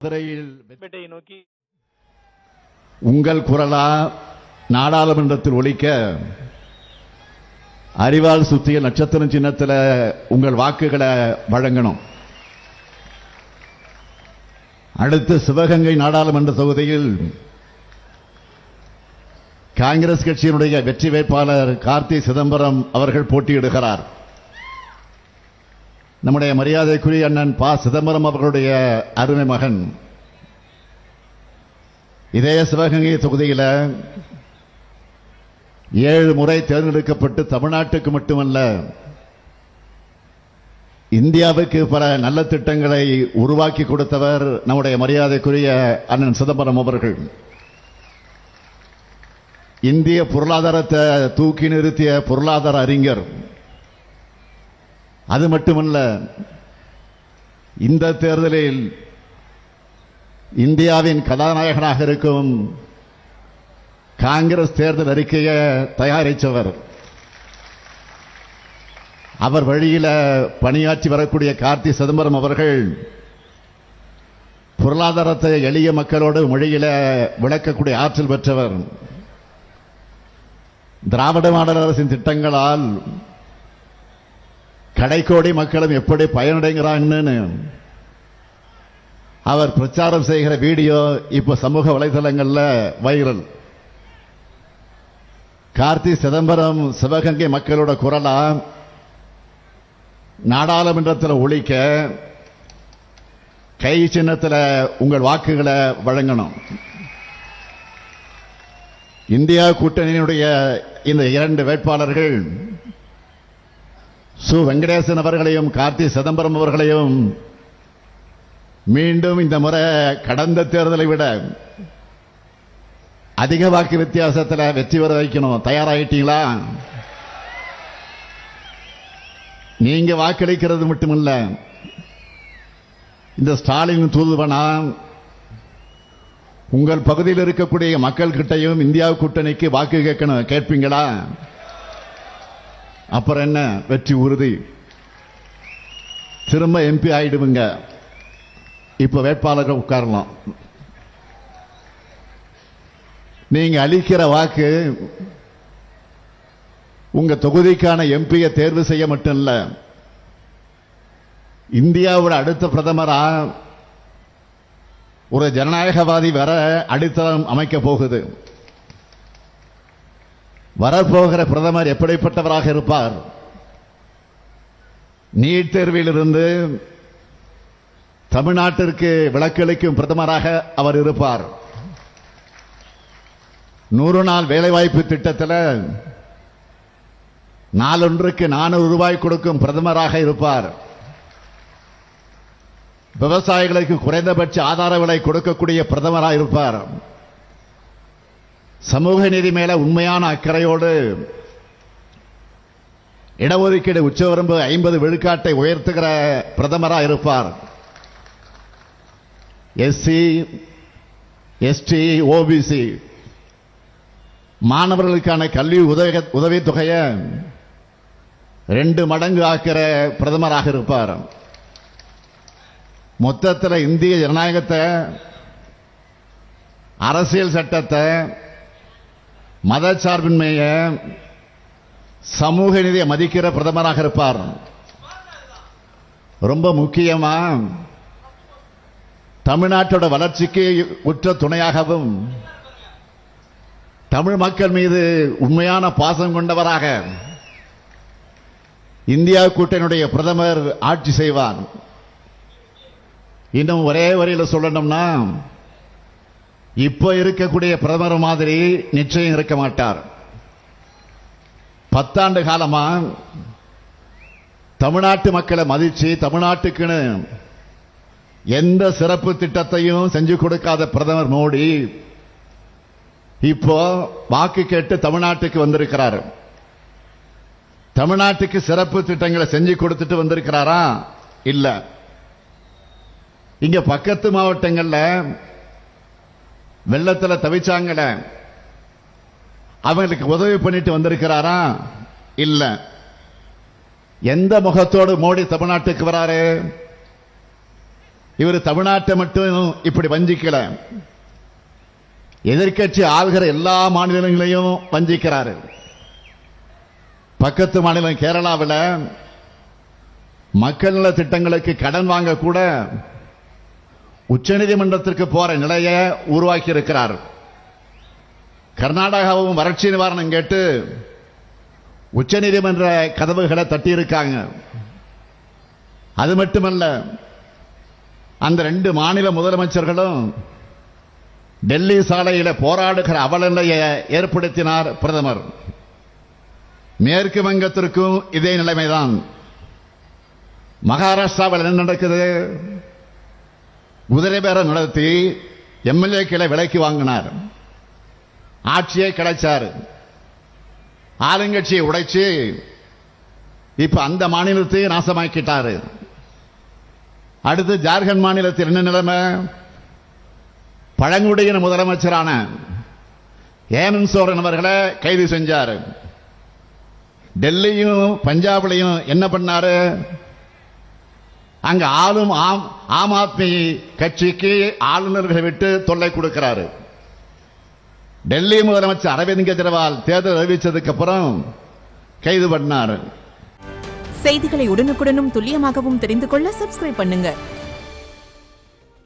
மதுரையில் நோக்கி உங்கள் குரலா நாடாளுமன்றத்தில் ஒலிக்க அறிவால் சுத்திய நட்சத்திரம் சின்னத்தில் உங்கள் வாக்குகளை வழங்கணும். அடுத்து சிவகங்கை நாடாளுமன்ற தொகுதியில் காங்கிரஸ் கட்சியினுடைய வெற்றி வேட்பாளர் கார்த்தி சிதம்பரம் அவர்கள் போட்டியிடுகிறார். நம்முடைய மரியாதைக்குரிய அண்ணன் ப. சிதம்பரம் அவர்களுடைய அருமை மகன். இதே சிவகங்கை தொகுதியில் 7 முறை தேர்ந்தெடுக்கப்பட்டு தமிழ்நாட்டுக்கு மட்டுமல்ல இந்தியாவுக்கு பல நல்ல திட்டங்களை உருவாக்கி கொடுத்தவர் நம்முடைய மரியாதைக்குரிய அண்ணன் சிதம்பரம் அவர்கள். இந்திய பொருளாதாரத்தை தூக்கி நிறுத்திய பொருளாதார அறிஞர். அது மட்டுமல்ல, இந்த தேர்தலில் இந்தியாவின் கதாநாயகனாக இருக்கும் காங்கிரஸ் தேர்தல் அறிக்கையை தயாரித்தவர். அவர் வழியில் பணியாற்றி வரக்கூடிய கார்த்தி சிதம்பரம் அவர்கள் பொருளாதாரத்தை எளிய மக்களோடு மொழியில் விளக்கக்கூடிய ஆற்றல் பெற்றவர். திராவிட மாடல் அரசின் திட்டங்களால் கடைக்கோடி மக்களும் எப்படி பயனடைகிறான்னு அவர் பிரச்சாரம் செய்கிற வீடியோ இப்ப சமூக வலைதளங்கள்ல வைரல். கார்த்தி சிதம்பரம் சிவகங்கை மக்களோட குரலா நாடாளுமன்றத்தில் ஒலிக்க கை சின்னத்தில் உங்கள் வாக்குகளை வழங்கணும். இந்தியா கூட்டணியினுடைய இந்த 2 வேட்பாளர்கள் சு. வெங்கடேசன் அவர்களையும் கார்த்தி சிதம்பரம் அவர்களையும் மீண்டும் இந்த முறை கடந்த தேர்தலை விட அதிக வாக்கு வித்தியாசத்தில் வெற்றி பெற வைக்கணும். தயாராகிட்டீங்களா? நீங்க வாக்களிக்கிறது மட்டுமல்ல, இந்த ஸ்டாலின் தூதுவனா உங்கள் பகுதியில் இருக்கக்கூடிய மக்கள் கிட்டையும் இந்தியா கூட்டணிக்கு வாக்கு கேட்கணும். கேட்பீங்களா? அப்புறம் என்ன, வெற்றி உறுதி. திரும்ப எம்பி ஆயிடுவீங்க. இப்ப வேட்பாளர்கள் உட்காரலாம். நீங்க அளிக்கிற வாக்கு உங்க தொகுதிக்கான எம்பியை தேர்வு செய்ய மட்டும் இல்ல, இந்தியாவோட அடுத்த பிரதமரா ஒரு ஜனநாயகவாதி வர அடித்தளம் அமைக்க போகுது. வரப்போகிற பிரதமர் எப்படிப்பட்டவராக இருப்பார்? நீட் தேர்விலிருந்து தமிழ்நாட்டிற்கு விலக்களிக்கும் பிரதமராக அவர் இருப்பார். 100 நாள் வேலைவாய்ப்பு திட்டத்தில் நாளொன்றுக்கு 400 ரூபாய் கொடுக்கும் பிரதமராக இருப்பார். விவசாயிகளுக்கு குறைந்தபட்ச ஆதார விலை கொடுக்கக்கூடிய பிரதமராக இருப்பார். சமூக நீதி மேல உண்மையான அக்கறையோடு இடஒதுக்கீடு உச்சவரம்பு 50 விழுக்காட்டை உயர்த்துகிற பிரதமராக இருப்பார். எஸ்சி, எஸ்டி, ஓபிசி மாணவர்களுக்கான கல்வி உதவித்தொகையை 2 மடங்கு ஆக்கிற பிரதமராக இருப்பார். மொத்தத்தில் இந்திய ஜனநாயகத்தை, அரசியல் சட்டத்தை, மதச்சார்பின்மைய, சமூக நீதியை மதிக்கிற பிரதமராக இருப்பார். ரொம்ப முக்கியமா தமிழ்நாட்டோட வளர்ச்சிக்கு உற்ற துணையாகவும் தமிழ் மக்கள் மீது உண்மையான பாசம் கொண்டவராக இந்தியா கூட்டணியுடைய பிரதமர் ஆட்சி செய்வார். இன்னும் ஒரே வரியில் சொல்லணும்னா, இப்ப இருக்கக்கூடிய பிரதமர் மாதிரி நிச்சயம் இருக்க மாட்டார். 10 ஆண்டு காலமா தமிழ்நாட்டு மக்களை மதிச்சு தமிழ்நாட்டுக்குன்னு எந்த சிறப்பு திட்டத்தையும் செஞ்சு கொடுக்காத பிரதமர் மோடி இப்போ வாக்கு கேட்டு தமிழ்நாட்டுக்கு வந்திருக்கிறார். தமிழ்நாட்டுக்கு சிறப்பு திட்டங்களை செஞ்சு கொடுத்துட்டு வந்திருக்கிறாரா? இல்ல. இங்க பக்கத்து மாவட்டங்கள்ல வெள்ளத்தில் தவிச்சாங்கல, அவங்களுக்கு உதவி பண்ணிட்டு வந்திருக்கிறாரா? இல்ல. எந்த முகத்தோடு மோடி தமிழ்நாட்டுக்கு வராரு? இவர் தமிழ்நாட்டை மட்டும் இப்படி வஞ்சிக்கல, எதிர்க்கட்சி ஆள்கிற எல்லா மாநிலங்களையும் வஞ்சிக்கிறாரு. பக்கத்து மாநிலம் கேரளாவில் மக்கள் நல திட்டங்களுக்கு கடன் வாங்க கூட உச்சநீதிமன்றத்திற்கு போற நிலையை உருவாக்கி இருக்கிறார். கர்நாடகாவும் வறட்சி நிவாரணம் கேட்டு உச்சநீதிமன்ற கதவுகளை தட்டியிருக்காங்க. அது மட்டுமல்ல, அந்த 2 மாநில முதலமைச்சர்களும் டெல்லி சாலையில போராடுகிற அவலநிலையை ஏற்படுத்தினார் பிரதமர். மேற்கு வங்கத்திற்கும் இதே நிலைமைதான். மகாராஷ்டிராவில் என்ன நடக்குது? குதிரை பேரம் நடத்தி எம்எல்ஏக்களை விலைக்கு வாங்கினார், ஆட்சியை கிடைச்சார், ஆளுங்கட்சியை உடைச்சு இப்ப அந்த மாநிலத்தை நாசமாக்கிட்டாரு. அடுத்து ஜார்க்கண்ட் மாநிலத்தில் என்ன நிலைமை? பழங்குடியின முதலமைச்சரான ஹேமந்த் சோரன் அவர்களை கைது செஞ்சார். டெல்லியும் பஞ்சாப்லையும் என்ன பண்ணாரு? அங்க ஆளும் ஆம் ஆத்மி கட்சிக்கு ஆளுநர்களை விட்டு தொல்லை கொடுக்கிறாரு. டெல்லி முதலமைச்சர் அரவிந்த் கெஜ்ரிவால் தேர்தல் அறிவிச்சதுக்கு அப்புறம் கைது பண்ணார். செய்திகளை உடனுக்குடனும் துல்லியமாகவும் தெரிந்து கொள்ள சப்ஸ்கிரைப் பண்ணுங்க.